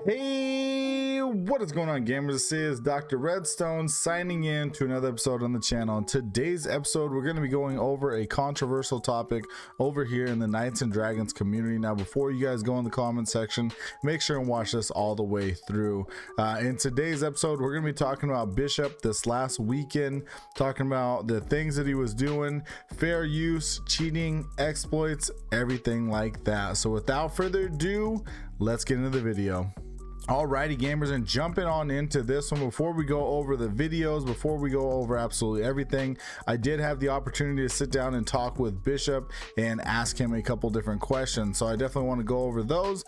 Hey, what is going on, gamers? This is Dr. Redstone signing in to another episode on the channel. In today's episode, we're going to be going over a controversial topic over here in the Knights and Dragons community. Now, before you guys go in the comment section, make sure and watch this all the way through. In today's episode, we're going to be talking about Bishop this last weekend, talking about the things that he was doing, fair use, cheating, exploits, everything like that. So without further ado, let's get into the video. Alrighty, gamers, and jumping on into this one, before we go over the videos, before we go over absolutely everything, I did have the opportunity to sit down and talk with Bishop and ask him a couple different questions, so I definitely want to go over those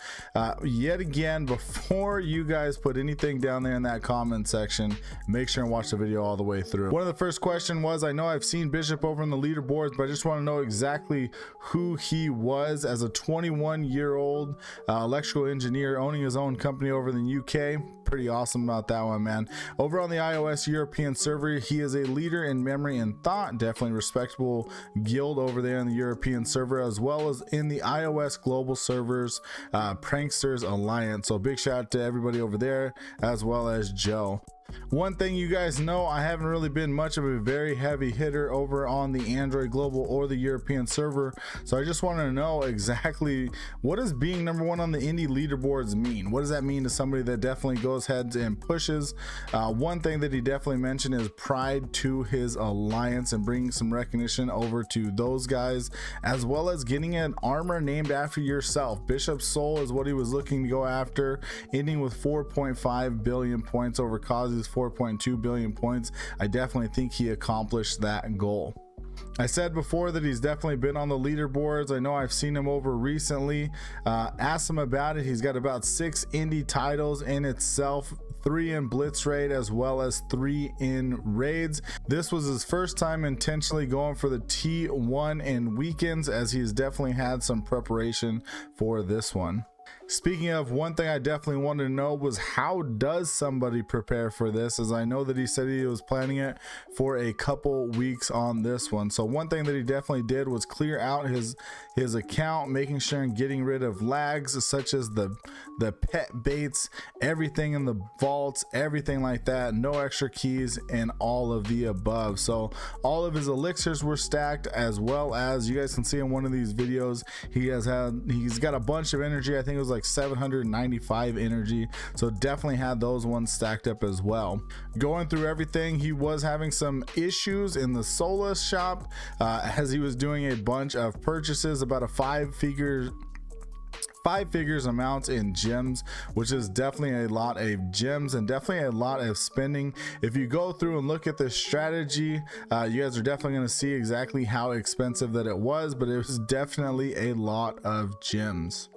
yet again. Before you guys put anything down there in that comment section, make sure and watch the video all the way through. One of the first question was, I know I've seen Bishop over in the leaderboards, but I just want to know exactly who he was as a 21-year-old electrical engineer owning his own company over in the UK. Pretty awesome about that one, man. Over on the iOS European server, he is a leader in memory and thought. Definitely respectable guild over there in the European server, as well as in the iOS global servers Pranksters Alliance. So big shout out to everybody over there, as well as Joe. One thing you guys know, I haven't really been much of a very heavy hitter over on the Android global or the European server, so I just want to know exactly what does being number one on the indie leaderboards mean. What does that mean to somebody that definitely goes ahead and pushes? One thing that he definitely mentioned is pride to his alliance and bringing some recognition over to those guys, as well as getting an armor named after yourself. Bishop's Soul is what he was looking to go after, ending with 4.5 billion points over Kazi's 4.2 billion points. I definitely think he accomplished that goal. I said before that he's definitely been on the leaderboards. I know I've seen him over recently. Asked him about it. He's got about 6 indie titles in itself, 3 in blitz raid, as well as 3 in raids. This was his first time intentionally going for the T1 in weekends, as he's definitely had some preparation for this one. Speaking of, one thing I definitely wanted to know was, how does somebody prepare for this, as I know that he said he was planning it for a couple weeks on this one. So one thing that he definitely did was clear out his account, making sure and getting rid of lags such as the pet baits, everything in the vaults, everything like that, no extra keys, and all of the above. So all of his elixirs were stacked, as well as you guys can see in one of these videos, he's got a bunch of energy. I think it was like 795 energy, so definitely had those ones stacked up as well. Going through everything, he was having some issues in the Solus shop as he was doing a bunch of purchases, about a five figures amount in gems, which is definitely a lot of gems and definitely a lot of spending. If you go through and look at the strategy, you guys are definitely going to see exactly how expensive that it was, but it was definitely a lot of gems.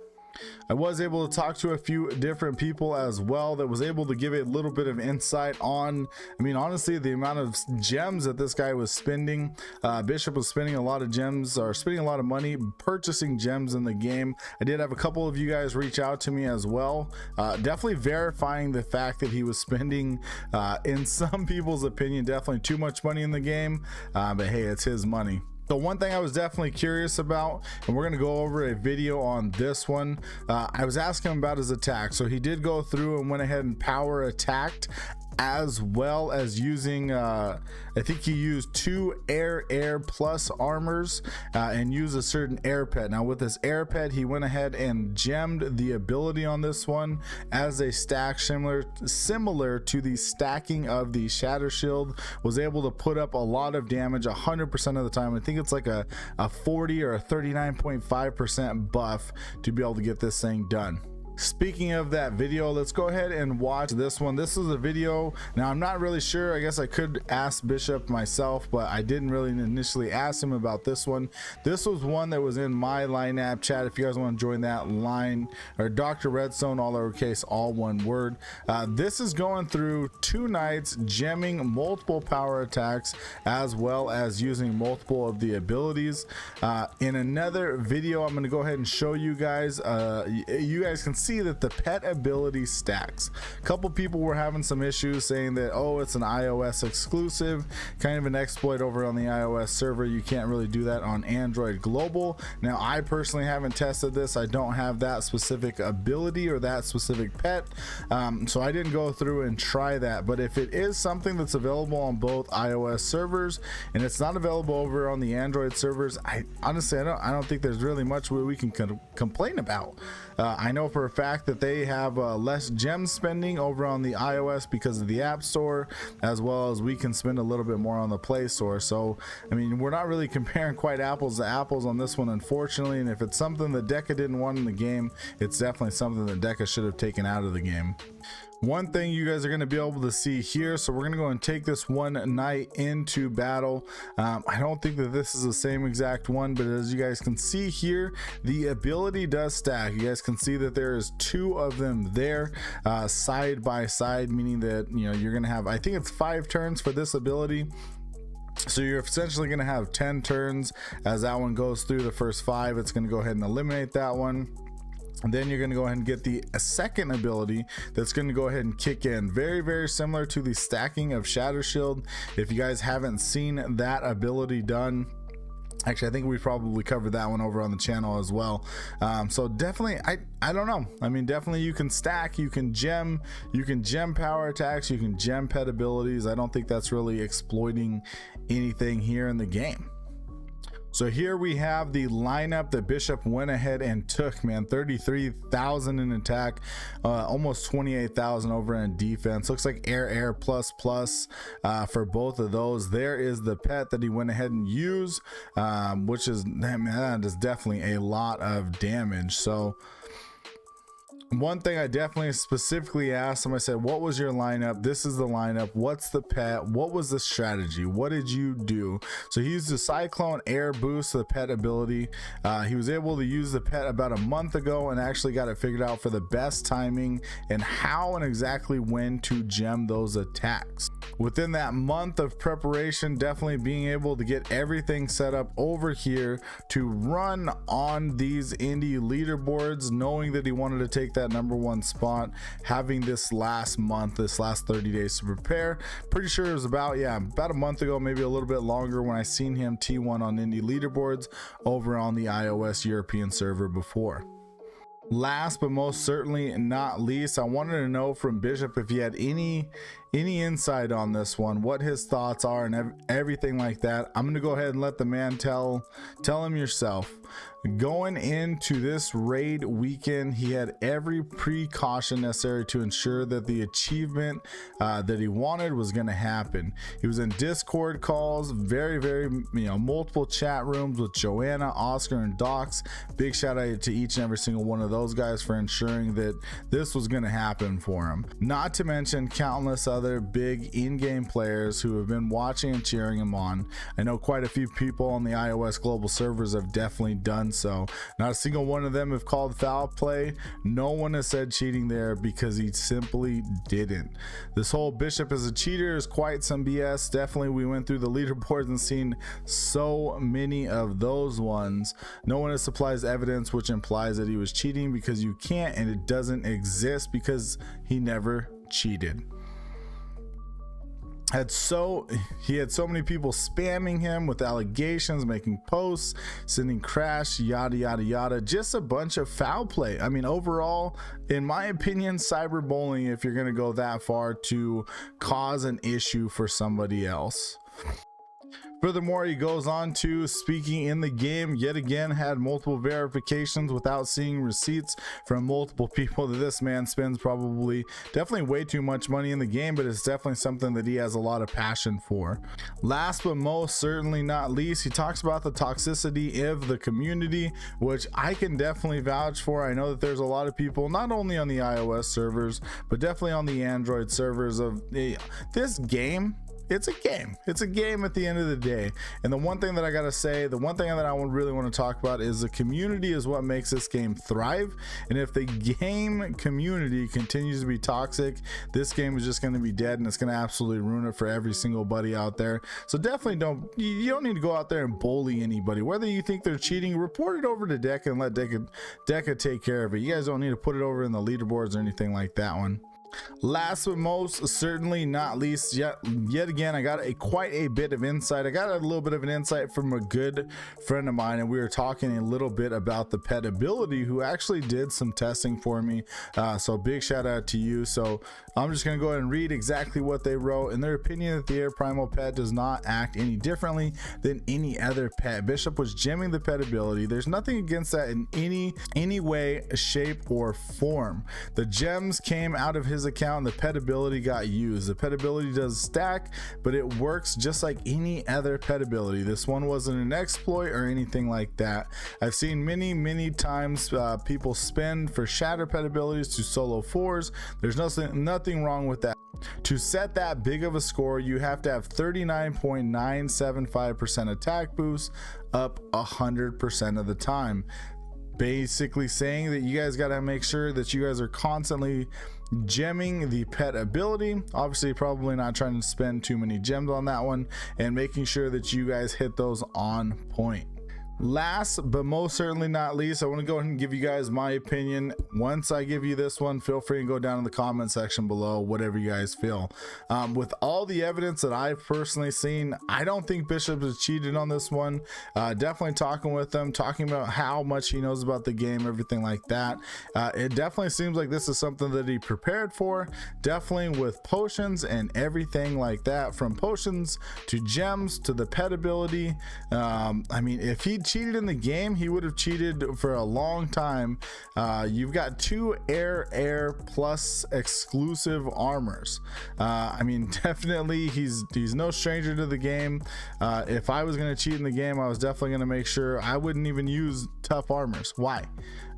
I was able to talk to a few different people as well that was able to give a little bit of insight on, I mean, honestly, the amount of gems that this guy was spending. Bishop was spending a lot of gems, or spending a lot of money purchasing gems in the game. I did have a couple of you guys reach out to me as well, definitely verifying the fact that he was spending, in some people's opinion, definitely too much money in the game, but hey, it's his money. So one thing I was definitely curious about, and we're going to go over a video on this one, I was asking him about his attack. So he did go through and went ahead and power attacked, as well as using I think he used 2 air plus armors and used a certain air pet. Now with this air pet, he went ahead and gemmed the ability on this one as a stack, similar to the stacking of the shatter shield. Was able to put up a lot of damage 100% of the time. I think it's like a 40 or a 39.5% buff to be able to get this thing done. Speaking of that video, let's go ahead and watch this one. This is a video. Now I'm not really sure, I guess I could ask Bishop myself, but I didn't really initially ask him about this one. This was one that was in my line app chat. If you guys want to join that line, or Doctor Redstone, all lowercase, all one word. This is going through 2 nights, gemming multiple power attacks, as well as using multiple of the abilities. In another video, I'm going to go ahead and show you guys. You guys can see see that the pet ability stacks. A couple people were having some issues saying that, oh, it's an iOS exclusive, kind of an exploit over on the iOS server. You can't really do that on Android global. Now, I personally haven't tested this. I don't have that specific ability or that specific pet, so I didn't go through and try that. But if it is something that's available on both iOS servers and it's not available over on the Android servers, I honestly I don't think there's really much we can complain about. I know for a fact that they have less gem spending over on the iOS because of the App Store, as well as we can spend a little bit more on the Play Store. So I mean, we're not really comparing quite apples to apples on this one, unfortunately. And if it's something that Deca didn't want in the game, it's definitely something that Deca should have taken out of the game. One thing you guys are going to be able to see here, so we're going to go and take this one night into battle. I don't think that this is the same exact one, but as you guys can see here, the ability does stack. You guys can see that there is 2 of them there, side by side, meaning that, you know, you're going to have, I think it's 5 turns for this ability. So you're essentially going to have 10 turns. As that one goes through the first 5, it's going to go ahead and eliminate that one. And then you're going to go ahead and get the second ability that's going to go ahead and kick in. Very, very similar to the stacking of Shatter Shield. If you guys haven't seen that ability done, actually, I think we probably covered that one over on the channel as well. So definitely, I don't know. I mean, definitely you can stack, you can gem power attacks, you can gem pet abilities. I don't think that's really exploiting anything here in the game. So here we have the lineup that Bishop went ahead and took, man. 33,000 in attack, almost 28,000 over in defense. Looks like air plus for both of those. There is the pet that he went ahead and used, which is, man, that is definitely a lot of damage. So one thing I definitely specifically asked him, I said, what was your lineup? This is the lineup. What's the pet? What was the strategy? What did you do? So he used the Cyclone Air Boost, the pet ability. He was able to use the pet about a month ago and actually got it figured out for the best timing and how and exactly when to gem those attacks. Within that month of preparation, definitely being able to get everything set up over here to run on these indie leaderboards, knowing that he wanted to take that #1 spot, having this last month, this last 30 days to prepare. Pretty sure it was about a month ago, maybe a little bit longer, when I seen him T1 on indie leaderboards over on the iOS European server before. Last but most certainly not least, I wanted to know from Bishop if he had any insight on this one, what his thoughts are and everything like that. I'm gonna go ahead and let the man tell him yourself. Going into this raid weekend, he had every precaution necessary to ensure that the achievement that he wanted was going to happen. He was in Discord calls, very multiple chat rooms with Joanna, Oscar, and Docs. Big shout out to each and every single one of those guys for ensuring that this was going to happen for him. Not to mention countless other big in-game players who have been watching and cheering him on. I know quite a few people on the iOS global servers have definitely done so. Not a single one of them have called foul play. No one has said cheating there because he simply didn't. This whole Bishop as a cheater is quite some BS. Definitely, we went through the leaderboards and seen so many of those ones. No one has supplied evidence which implies that he was cheating, because you can't, and it doesn't exist because he never cheated. He had so many people spamming him with allegations, making posts, sending crash, yada yada yada, just a bunch of foul play. I mean, overall, in my opinion, cyberbullying, if you're going to go that far to cause an issue for somebody else. Furthermore, he goes on to speaking in the game, yet again had multiple verifications without seeing receipts from multiple people. That this man spends definitely way too much money in the game, but it's definitely something that he has a lot of passion for. Last but most certainly not least, he talks about the toxicity of the community, which I can definitely vouch for. I know that there's a lot of people, not only on the iOS servers, but definitely on the Android servers of this game it's a game. It's a game at the end of the day. And the one thing that I gotta say, the one thing that I really want to talk about is the community is what makes this game thrive. And if the game community continues to be toxic, this game is just going to be dead, and it's going to absolutely ruin it for every single buddy out there. So definitely you don't need to go out there and bully anybody. Whether you think they're cheating, report it over to Deca and let Deca take care of it. You guys don't need to put it over in the leaderboards or anything like that one. Last but most certainly not least, yet again, I got quite a bit of insight. I got a little bit of an insight from a good friend of mine, and we were talking a little bit about the Petability, who actually did some testing for me. So big shout out to you. So I'm just gonna go ahead and read exactly what they wrote. In their opinion, that the Air Primal pet does not act any differently than any other pet. Bishop was gemming the Petability. There's nothing against that in any way, shape, or form. The gems came out of his account and the Petability got used. The Petability does stack, but it works just like any other Petability. This one wasn't an exploit or anything like that. I've seen many times people spend for shatter Petabilities to solo 4s. There's nothing wrong with that. To set that big of a score, you have to have 39.975% attack boost up 100% of the time. Basically saying that you guys got to make sure that you guys are constantly gemming the Petability. Obviously probably not trying to spend too many gems on that one, and making sure that you guys hit those on point. Last but most certainly not least, I want to go ahead and give you guys my opinion. Once I give you this one, feel free and go down in the comment section below, whatever you guys feel. With all the evidence that I've personally seen, I don't think Bishop has cheated on this one. Definitely talking with him, talking about how much he knows about the game, everything like that. It definitely seems like this is something that he prepared for, definitely with potions and everything like that, from potions to gems to the Petability. I mean, if he cheated in the game, he would have cheated for a long time. You've got 2 air plus exclusive armors. I mean, definitely he's no stranger to the game. If I was going to cheat in the game, I was definitely going to make sure I wouldn't even use tough armors. Why?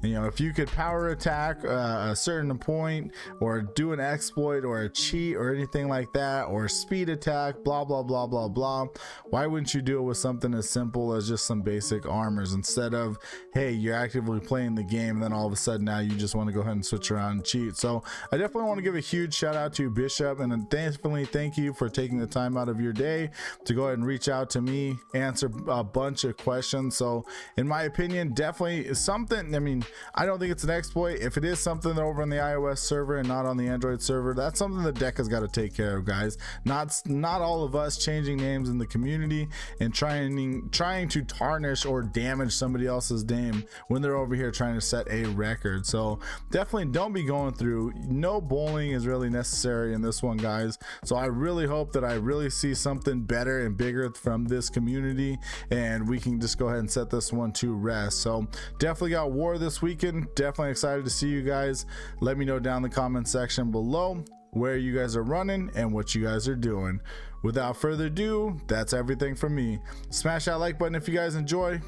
You know, if you could power attack a certain point, or do an exploit or a cheat or anything like that, or speed attack, blah blah blah blah blah, why wouldn't you do it with something as simple as just some basic armors, instead of, hey, you're actively playing the game and then all of a sudden now you just want to go ahead and switch around and cheat? So I definitely want to give a huge shout out to Bishop, and definitely thank you for taking the time out of your day to go ahead and reach out to me, answer a bunch of questions. So in my opinion, definitely something, I mean, I don't think it's an exploit. If it is something over on the iOS server and not on the Android server, that's something the deck has got to take care of, guys. Not all of us changing names in the community and trying to tarnish or damage somebody else's name when they're over here trying to set a record. So definitely don't be going through. No bullying is really necessary in this one, guys. So I really hope that I really see something better and bigger from this community, and we can just go ahead and set this one to rest. So definitely got war this weekend. Definitely excited to see you guys. Let me know down in the comment section below where you guys are running and what you guys are doing. Without further ado, that's everything from me. Smash that like button if you guys enjoy.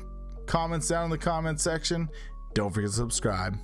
Comments down in the comment section. Don't forget to subscribe.